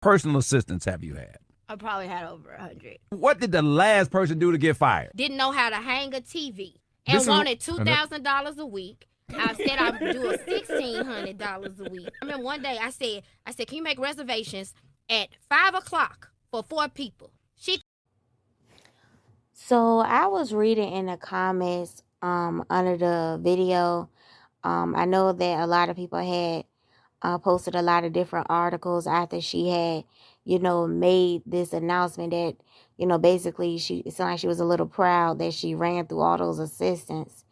personal assistants have you had? I probably had over 100. What did the last person do to get fired? Didn't know how to hang a TV and wanted $2,000 a week. I said I'd do a $1,600 a week. I remember one day I said, can you make reservations at 5 o'clock for 4 people? So I was reading in the comments under the video. I know that a lot of people had posted a lot of different articles after she had, made this announcement that, basically it sounded like she was a little proud that she ran through all those assistants.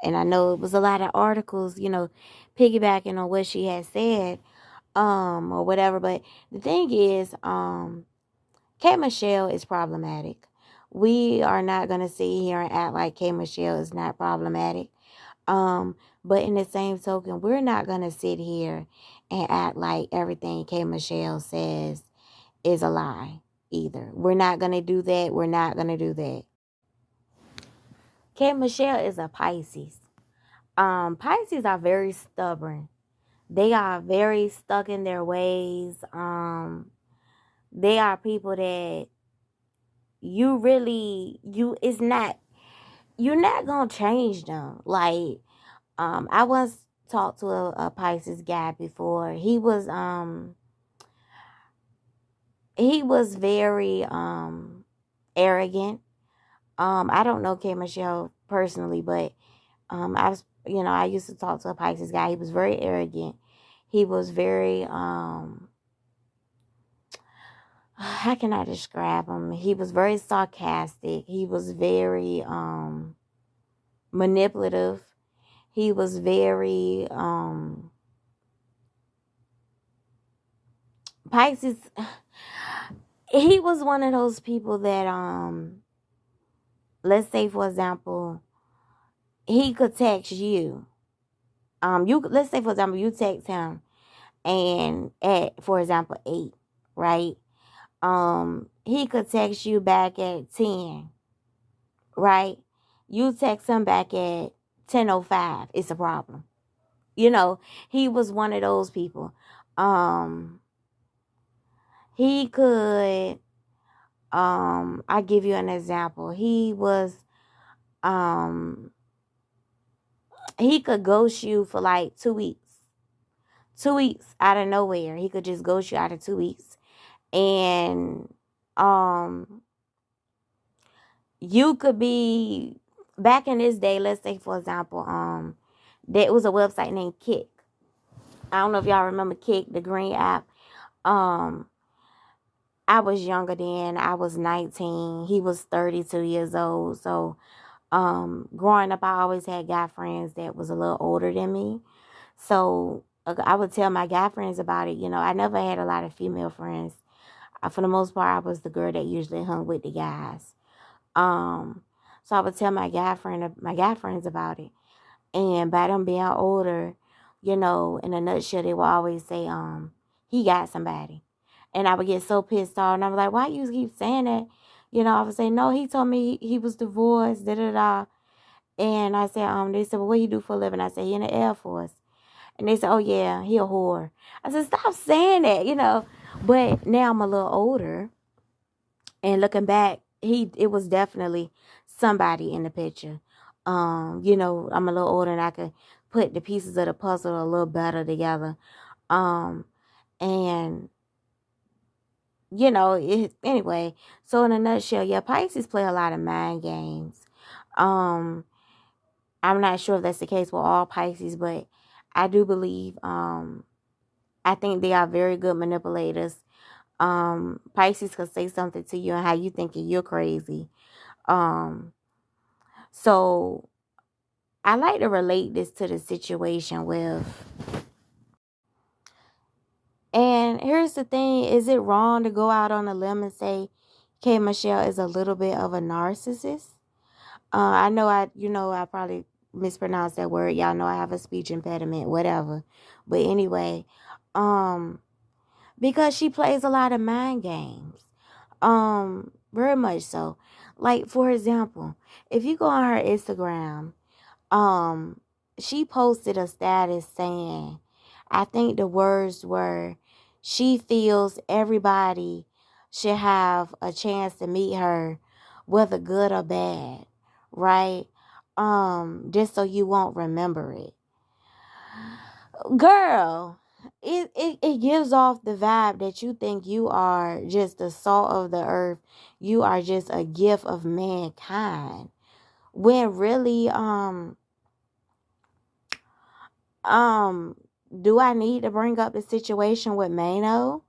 And I know it was a lot of articles, piggybacking on what she had said, or whatever. But the thing is, K. Michelle is problematic. We are not going to sit here and act like K. Michelle is not problematic. But in the same token, we're not going to sit here and act like everything K. Michelle says is a lie either. We're not going to do that. We're not going to do that. K. Michelle is a Pisces. Pisces are very stubborn. They are very stuck in their ways. They are people that you're not going to change them. Like, I once talked to a Pisces guy before. He was very arrogant. I don't know K. Michelle personally, but I used to talk to a Pisces guy. He was very arrogant. He was very how can I describe him? He was very sarcastic. He was very manipulative. He was very Pisces. He was one of those people that let's say, for example, he could text you. Let's say, for example, you text him and at, for example, 8, right? He could text you back at 10, right? You text him back at 10:05. It's a problem. He was one of those people. He could, I give you an example. He could ghost you for like 2 weeks. 2 weeks out of nowhere. He could just ghost you out of 2 weeks. And you could be, back in this day, let's say, for example, there was a website named Kick. I don't know if y'all remember Kick, the green app. I was younger then. I was 19. He was 32 years old. So growing up, I always had guy friends that was a little older than me. So I would tell my guy friends about it. I never had a lot of female friends. For the most part, I was the girl that usually hung with the guys. So I would tell my guy friends about it. And by them being older, in a nutshell, they would always say, he got somebody. And I would get so pissed off. And I was like, why you keep saying that? I would say, no, he told me he was divorced, da-da-da. And I said, they said, well, what he do for a living? I said, he in the Air Force. And they said, oh, yeah, he a whore. I said, stop saying that, But now I'm a little older. And looking back, it was definitely somebody in the picture. I'm a little older and I could put the pieces of the puzzle a little better together. And, anyway, so in a nutshell, yeah, Pisces play a lot of mind games. I'm not sure if that's the case with all Pisces, but I do believe, I think they are very good manipulators. Pisces could say something to you and how you thinking you're crazy. So I like to relate this to the situation with, and here's the thing, is it wrong to go out on a limb and say K. Michelle is a little bit of a narcissist? I know I probably mispronounced that word. Y'all know I have a speech impediment, whatever. But anyway, because she plays a lot of mind games. Very much so. Like, for example, if you go on her Instagram, she posted a status saying, I think the words were, she feels everybody should have a chance to meet her, whether good or bad, right? Just so you won't remember it. Girl, it gives off the vibe that you think you are just the salt of the earth. You are just a gift of mankind. When really, do I need to bring up the situation with Mano?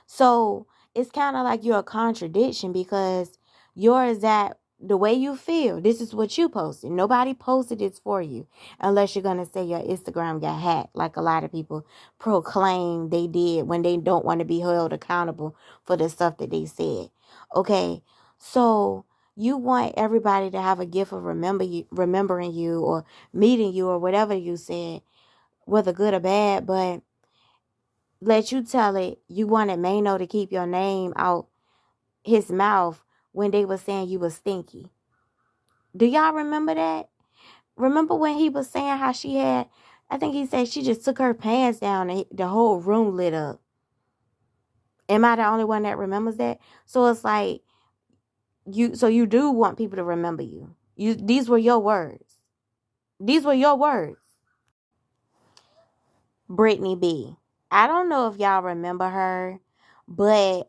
So it's kind of like you're a contradiction, because yours that the way you feel, this is what you posted. Nobody posted this for you, unless you're going to say your Instagram got hacked, like a lot of people proclaim they did when they don't want to be held accountable for the stuff that they said. Okay, so you want everybody to have a gift of remembering you or meeting you or whatever you said, whether good or bad, but let you tell it, you wanted Mano to keep your name out his mouth when they were saying you was stinky. Do y'all remember that? Remember when he was saying how she had, I think he said she just took her pants down and the whole room lit up. Am I the only one that remembers that? So it's like, you do want people to remember you. These were your words. These were your words. Brittany B. I don't know if y'all remember her, but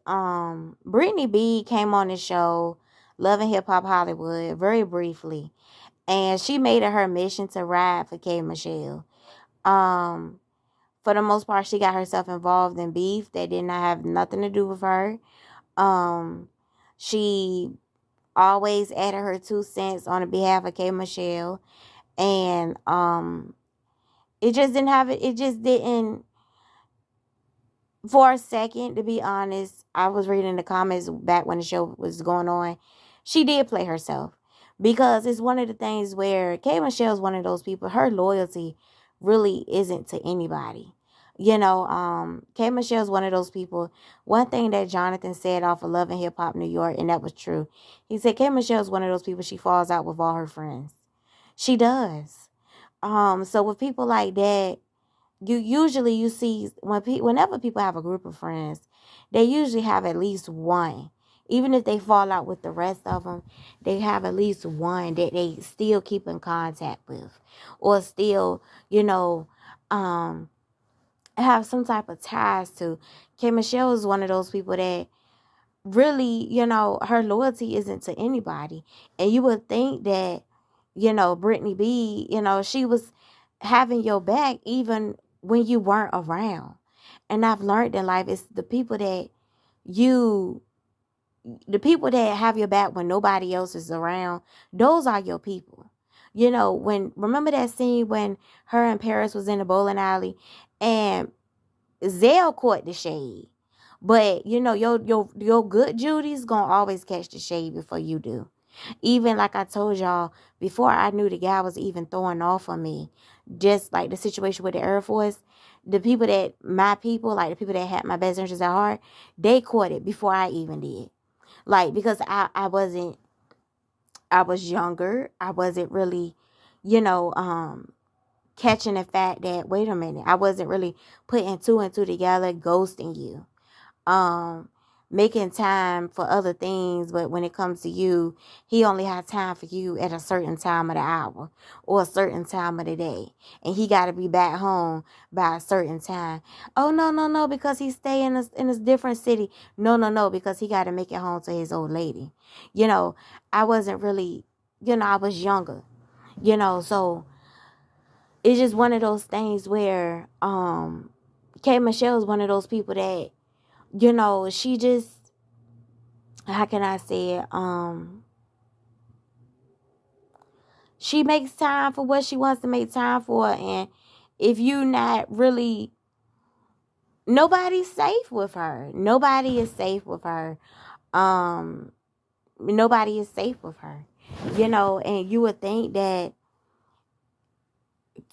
Brittany B came on the show Love and Hip Hop Hollywood very briefly, and she made it her mission to ride for K. Michelle. For the most part, she got herself involved in beef that did not have nothing to do with her. She always added her 2 cents on the behalf of K. Michelle, and it just didn't. For a second, to be honest, I was reading the comments back when the show was going on. She did play herself, because it's one of the things where K. Michelle's one of those people. Her loyalty really isn't to anybody. K. Michelle's one of those people. One thing that Jonathan said off of Love and Hip Hop New York, and that was true. He said K. Michelle's one of those people. She falls out with all her friends. She does. So with people like that, you see whenever people have a group of friends, they usually have at least one. Even if they fall out with the rest of them, they have at least one that they still keep in contact with, or still, have some type of ties to. K. Michelle is one of those people that really, her loyalty isn't to anybody. And you would think that, Brittany B, she was having your back even when you weren't around. And I've learned in life, it's the people that have your back when nobody else is around. Those are your people. Remember that scene when her and Paris was in the bowling alley and Zell caught the shade. But, your good Judy's going to always catch the shade before you do. Even like I told y'all, before I knew the guy was even throwing off on me, just like the situation with the Air Force, like the people that had my best interests at heart, they caught it before I even did. Like, because I was younger. I wasn't really, catching the fact that, wait a minute, I wasn't really putting 2 and 2 together, ghosting you. Making time for other things, but when it comes to you, he only has time for you at a certain time of the hour or a certain time of the day, and he got to be back home by a certain time. Oh, no, because he's staying in a different city. No, because he got to make it home to his old lady. I wasn't really, I was younger, so it's just one of those things where K. Michelle is one of those people that, she just, how can I say it? She makes time for what she wants to make time for. And if you not really, nobody's safe with her. Nobody is safe with her. Nobody is safe with her. And you would think that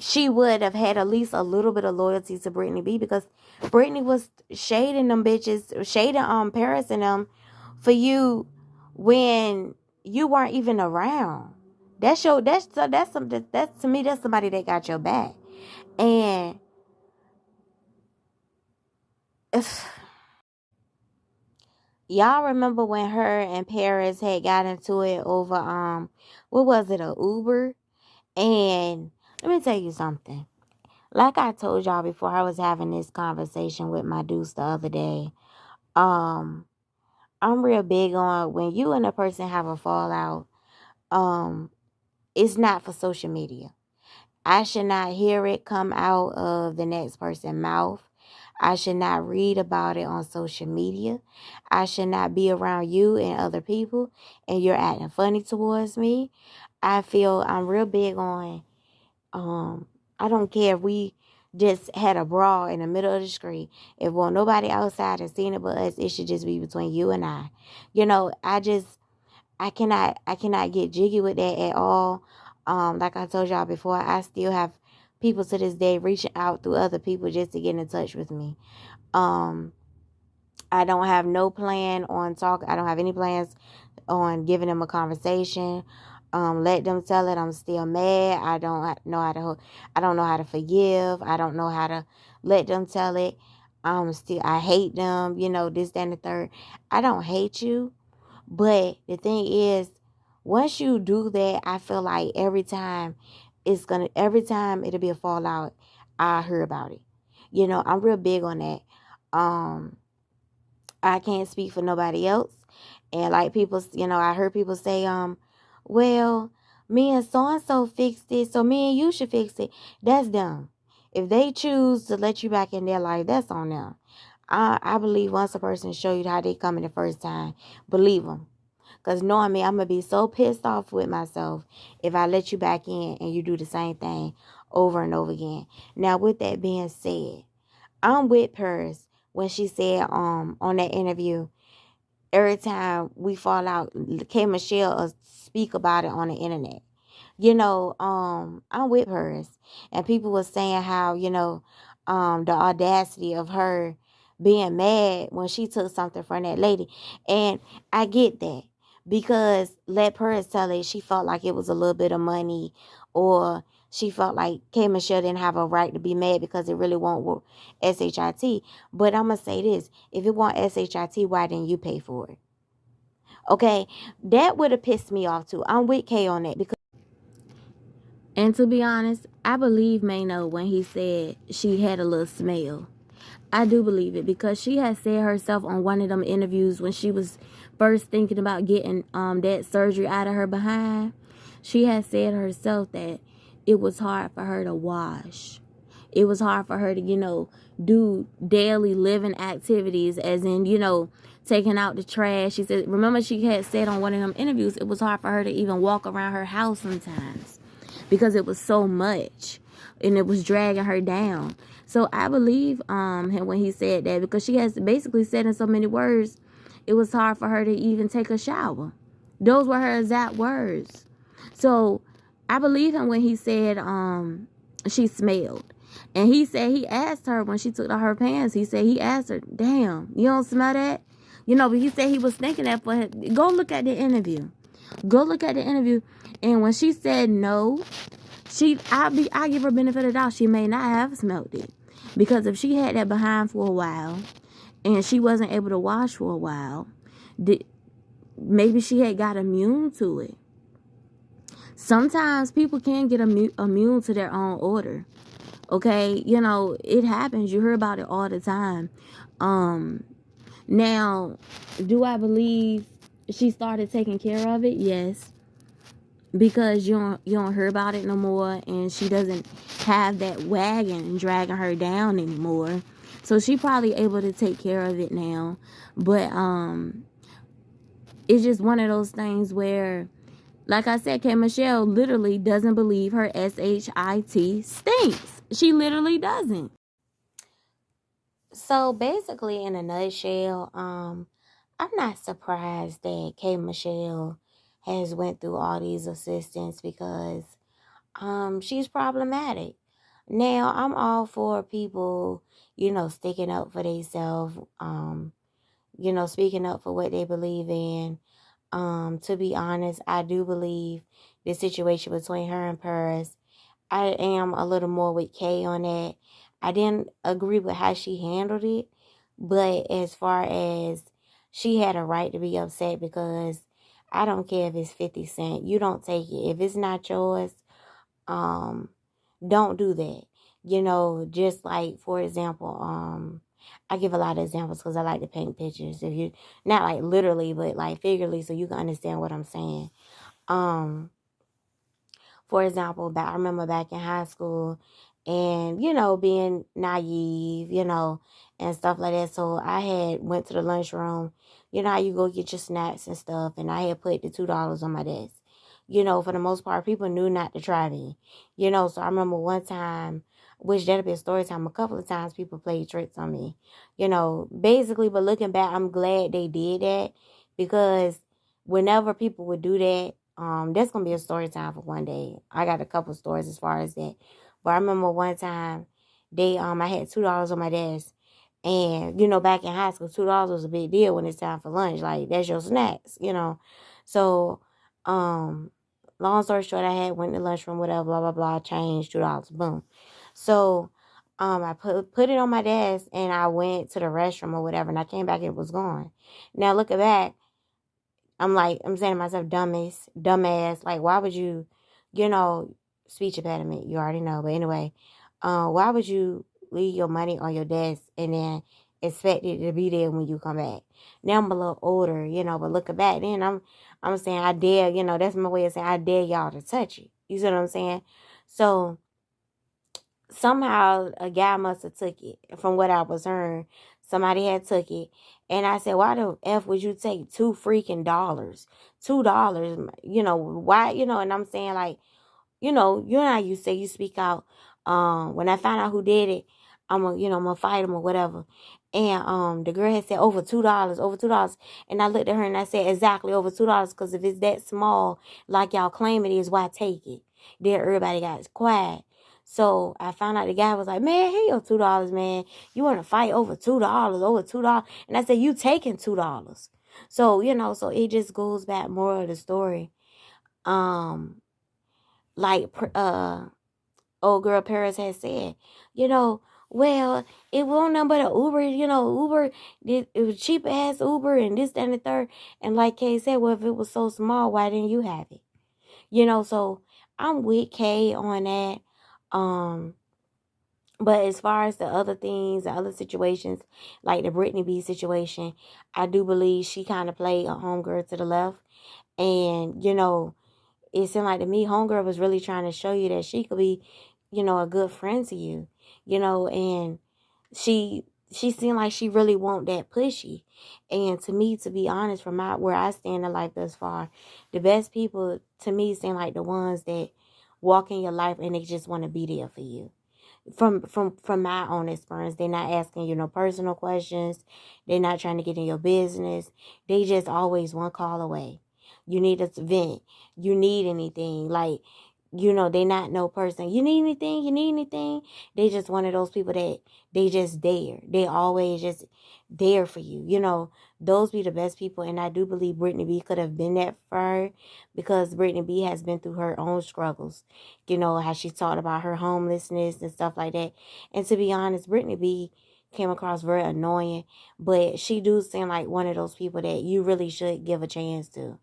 she would have had at least a little bit of loyalty to Brittany B, because Brittany was shading them bitches, shading Paris and them for you when you weren't even around. That's to me, that's somebody that got your back. And y'all remember when her and Paris had got into it over what was it, a Uber? And let me tell you something. Like I told y'all before, I was having this conversation with my deuce the other day. I'm real big on when you and a person have a fallout, it's not for social media. I should not hear it come out of the next person's mouth. I should not read about it on social media. I should not be around you and other people and you're acting funny towards me. I feel I'm real big on, I don't care if we just had a brawl in the middle of the street. If nobody outside has seen it but us, it should just be between you and I. I cannot get jiggy with that at all. Like I told y'all before, I still have people to this day reaching out through other people just to get in touch with me. I don't have no plan on talk. I don't have any plans on giving them a conversation. Let them tell it. I'm still mad. I don't know how to forgive. I don't know how to let them tell it. I hate them, this, that, and the third. I don't hate you. But the thing is, once you do that, I feel like every time it'll be a fallout, I hear about it. I'm real big on that. I can't speak for nobody else. And like people, I heard people say, well, me and so-and-so fixed it, so me and you should fix it. That's them. If they choose to let you back in their life, that's on them. I believe once a person show you how they coming the first time, believe them. Because knowing me, I'm going to be so pissed off with myself if I let you back in and you do the same thing over and over again. Now, with that being said, I'm with Paris when she said on that interview, every time we fall out, K. Michelle will speak about it on the internet. I'm with Paris. And people were saying how, the audacity of her being mad when she took something from that lady. And I get that. Because let Paris tell it, she felt like it was a little bit of money, or she felt like K. Michelle didn't have a right to be mad because it really won't work SHIT. But I'm going to say this. If it want SHIT, why didn't you pay for it? Okay, that would have pissed me off too. I'm with K on that. And to be honest, I believe Mano when he said she had a little smell. I do believe it because she had said herself on one of them interviews when she was first thinking about getting that surgery out of her behind. She had said herself that it was hard for her to wash. It was hard for her to, do daily living activities, as in, taking out the trash. She said, remember she had said on one of them interviews, it was hard for her to even walk around her house sometimes because it was so much and it was dragging her down. So I believe him when he said that, because she has basically said in so many words, it was hard for her to even take a shower. Those were her exact words. So I believe him when he said she smelled. And he said he asked her when she took off her pants, he asked her, damn, you don't smell that? But he said he was thinking that for him. Go look at the interview. And when she said no, I give her benefit of the doubt. She may not have smelled it. Because if she had that behind for a while and she wasn't able to wash for a while, maybe she had got immune to it. Sometimes people can get immune to their own odor. Okay, it happens. You hear about it all the time. Now, do I believe she started taking care of it? Yes. Because you don't hear about it no more, and she doesn't have that wagon dragging her down anymore. So she probably able to take care of it now. But it's just one of those things where, like I said, K. Michelle literally doesn't believe her SHIT stinks. She literally doesn't. So basically, in a nutshell, I'm not surprised that K. Michelle has went through all these assistants because she's problematic. Now, I'm all for people, sticking up for themselves, speaking up for what they believe in. To be honest, I do believe the situation between her and Paris, I am a little more with Kay on that. I didn't agree with how she handled it, But as far as she had a right to be upset, because I don't care if it's 50 cents. You don't take it. If it's not yours, um, don't do that. Just like, for example, I give a lot of examples because I like to paint pictures. If you, not like literally, but like figuratively, so you can understand what I'm saying. Um, for example, I remember back in high school and, being naive, and stuff like that. So I had went to the lunchroom. You know how you go get your snacks and stuff, and I had put the $2 on my desk. For the most part, people knew not to try me. So I remember one time, which that'll be a story time, a couple of times people played tricks on me. Basically, but looking back, I'm glad they did that, because whenever people would do that, that's gonna be a story time for one day. I got a couple stories as far as that. But I remember one time I had $2 on my desk. And, back in high school, $2 was a big deal when it's time for lunch. Like, that's your snacks. So, long story short, I had went to lunchroom, whatever, blah, blah, blah, changed, $2, boom. So, I put it on my desk and I went to the restroom or whatever, and I came back, it was gone. Now, looking back, I'm saying to myself, dumbass, like, why would you, speech impediment, you already know. But anyway, why would you leave your money on your desk and then expect it to be there when you come back? Now I'm a little older, but looking back then, I'm saying I dare, that's my way of saying I dare y'all to touch it. You see what I'm saying? So somehow a guy must have took it. From what I was hearing, somebody had took it. And I said, why the F would you take $2 freaking dollars? $2, why, and I'm saying, like, how you say you speak out. When I find out who did it, I'm gonna fight him or whatever. And the girl had said over $2. And I looked at her and I said, exactly, over $2, because if it's that small, like y'all claim it is, why take it? Then everybody got quiet. So I found out the guy was like, man, here your $2, man. You want to fight over $2? And I said, you taking $2. So, so it just goes back, more of the story. Like, old girl Paris had said, well, it won't nothing but a Uber, Uber, it was cheap ass Uber and this, that, and the third. And like Kay said, well, if it was so small, why didn't you have it? So I'm with Kay on that. But as far as the other things, the other situations, like the Brittany B situation, I do believe she kind of played a homegirl to the left. And, it seemed like to me, homegirl was really trying to show you that she could be, a good friend to you, and she seemed like she really want that pushy. And to me, to be honest, from where I stand in life thus far, the best people to me seem like the ones that walk in your life and they just want to be there for you. From my own experience, they're not asking you no personal questions. They're not trying to get in your business. They just always one call away. You need a vent. You need anything. Like, they not no person. You need anything? You need anything? They just one of those people that they just there. They always just there for you. Those be the best people. And I do believe Brittany B could have been that for her, because Brittany B has been through her own struggles. How she talked about her homelessness and stuff like that. And to be honest, Brittany B came across very annoying, but she do seem like one of those people that you really should give a chance to,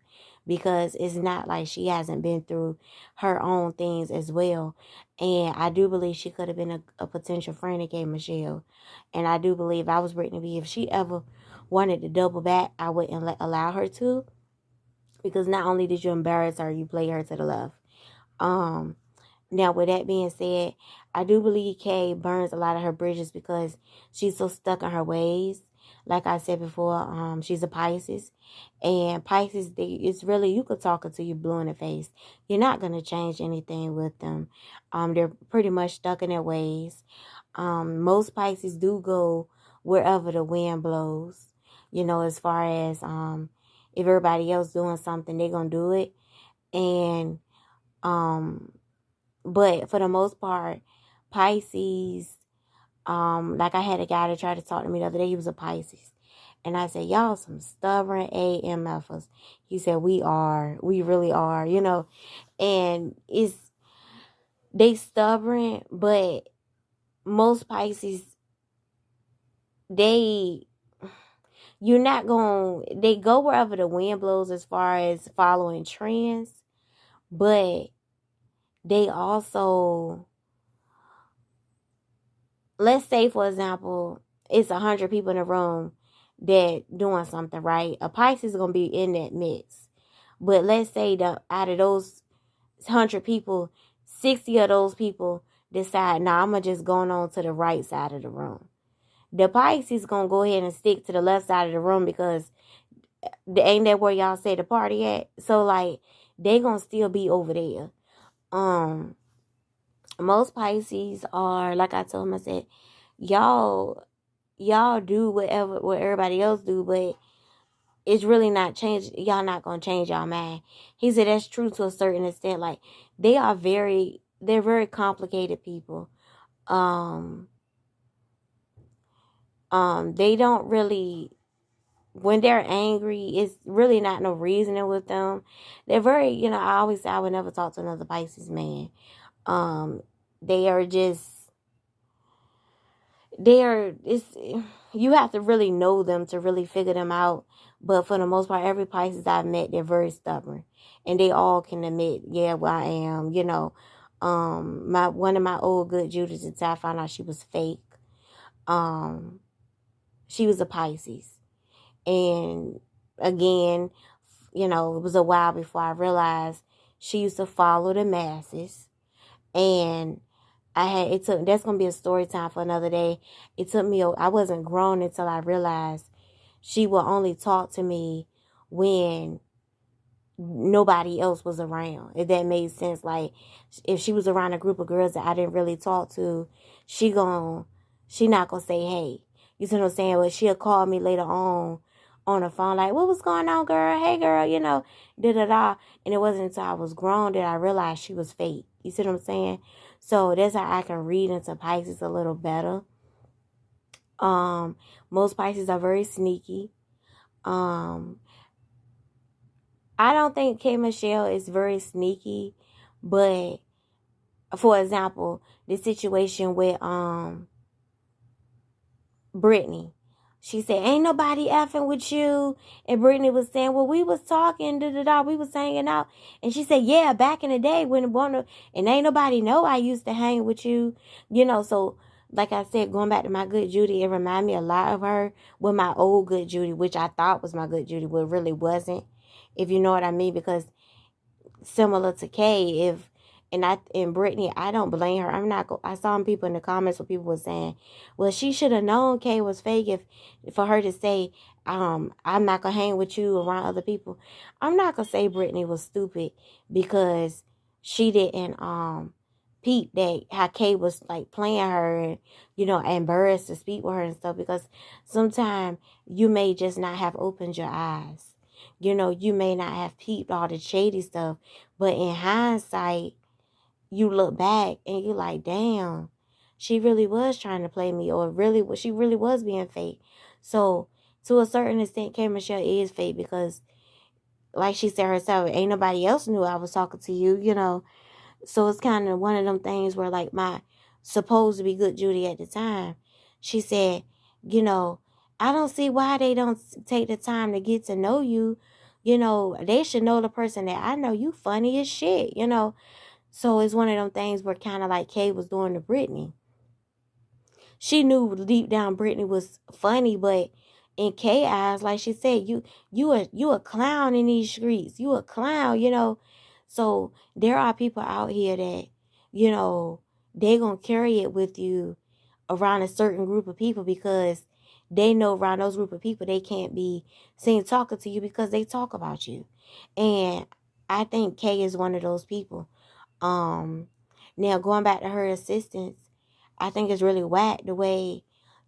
because it's not like she hasn't been through her own things as well. And I do believe she could have been a potential friend to K. Michelle. And I do believe I was Brittany B, if she ever wanted to double back, I wouldn't allow her to, because not only did you embarrass her, you play her to the left. Now, with that being said, I do believe Kay burns a lot of her bridges because she's so stuck in her ways. Like I said before, she's a Pisces. And Pisces, it's really, you could talk until you're blue in the face. You're not going to change anything with them. They're pretty much stuck in their ways. Most Pisces do go wherever the wind blows. As far as if everybody else doing something, they're going to do it. And but for the most part, Pisces, like I had a guy that tried to talk to me the other day. He was a Pisces. And I said, y'all some stubborn AMFers. He said, we really are, and they stubborn, but most Pisces they you're not going they go wherever the wind blows as far as following trends, but they also, let's say for example, it's 100 people in a room that doing something, right? A Pisces is gonna be in that mix. But let's say that out of those 100 people, 60 of those people decide, nah, I'm gonna just go on to the right side of the room. The Pisces gonna go ahead and stick to the left side of the room because ain't that where y'all say the party at? So like they gonna still be over there. Most Pisces are, like I told him, I said, y'all do whatever what everybody else do, but it's really not changed. Y'all not gonna change y'all mind. He said that's true to a certain extent. Like they're very complicated people. They don't really, when they're angry, it's really not no reasoning with them. They're very, I always say I would never talk to another Pisces man. They are just, you have to really know them to really figure them out. But for the most part, every Pisces I've met, they're very stubborn, and they all can admit, yeah, well, I am. One of my old good Judas, until I found out she was fake. She was a Pisces, and again, it was a while before I realized she used to follow the masses, and that's going to be a story time for another day. It took me, I wasn't grown until I realized she will only talk to me when nobody else was around, if that made sense. Like if she was around a group of girls that I didn't really talk to, she not gonna say hey. You see what I'm saying? But she'll call me later on the phone, like, what was going on, girl? Hey girl, da da da. And it wasn't until I was grown that I realized she was fake. You see what I'm saying? So that's how I can read into Pisces a little better. Most Pisces are very sneaky. I don't think K. Michelle is very sneaky, but for example, the situation with Brittany. She said, ain't nobody effing with you. And Brittany was saying, well, we was talking, we was hanging out. And she said, yeah, back in the day and ain't nobody know I used to hang with you. So like I said, going back to my good Judy, it reminded me a lot of her with my old good Judy, which I thought was my good Judy, but it really wasn't, if you know what I mean, because similar to Kay, and Brittany, I don't blame her. I saw people in the comments where people were saying, well, she should have known Kay was fake for her to say, I'm not going to hang with you around other people. I'm not going to say Brittany was stupid because she didn't peep that how Kay was like playing her and, embarrassed to speak with her and stuff, because sometimes you may just not have opened your eyes. You may not have peeped all the shady stuff, but in hindsight, you look back and you like, damn, she really was trying to play me, or she really was being fake. So to a certain extent, K. Michelle is fake because, like she said herself, ain't nobody else knew I was talking to you, So it's kind of one of them things where, like, my supposed to be good Judy at the time, she said, I don't see why they don't take the time to get to know you. They should know the person that I know. You funny as shit, So it's one of them things where kind of like Kay was doing to Brittany. She knew deep down Brittany was funny, but in Kay eyes, like she said, you a clown in these streets. You a clown, So there are people out here that, they gonna carry it with you around a certain group of people because they know around those group of people they can't be seen talking to you because they talk about you. And I think Kay is one of those people. Now going back to her assistants, I think it's really whack the way,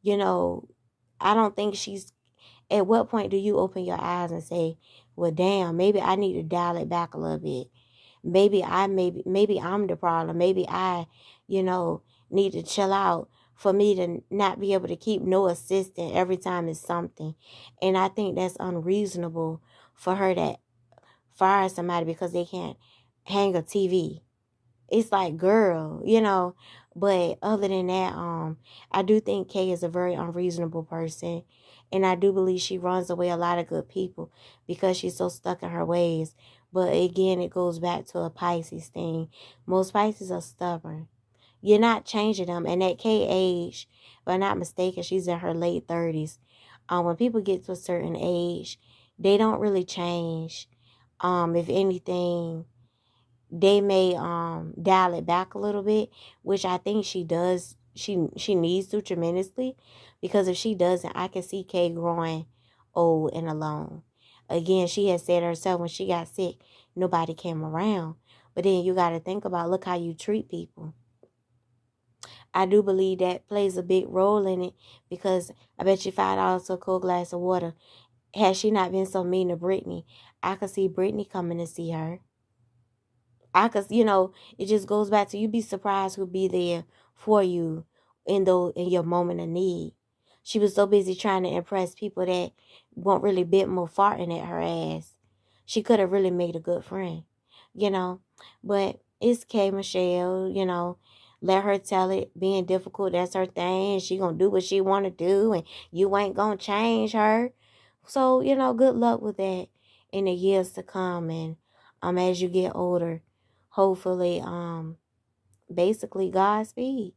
I don't think at what point do you open your eyes and say, well, damn, maybe I need to dial it back a little bit. Maybe I'm the problem. Maybe I, need to chill out for me to not be able to keep no assistant every time it's something. And I think that's unreasonable for her to fire somebody because they can't hang a TV. it's like, girl, you know. But other than that, I do think Kay is a very unreasonable person. And I do believe she runs away a lot of good people because she's so stuck in her ways. But again, it goes back to a Pisces thing. Most Pisces are stubborn. You're not changing them. And at Kay age, if I'm not mistaken, she's in her late 30s. When people get to a certain age, they don't really change. If anything, they may dial it back a little bit, which I think she does. She needs to tremendously, because if she doesn't, I can see Kay growing old and alone. Again, she has said herself, when she got sick, nobody came around. But then you got to think about, look how you treat people. I do believe that plays a big role in it, because I bet you $5 to a cold glass of water. Had she not been so mean to Brittany, I could see Brittany coming to see her. It just goes back to, you be surprised who'll be there for you in your moment of need. She was so busy trying to impress people that won't really bit more farting at her ass. She could have really made a good friend, But it's K Michelle, let her tell it. Being difficult, that's her thing. She gonna do what she wanna do, and you ain't gonna change her. So, good luck with that in the years to come. And as you get older, hopefully, basically Godspeed.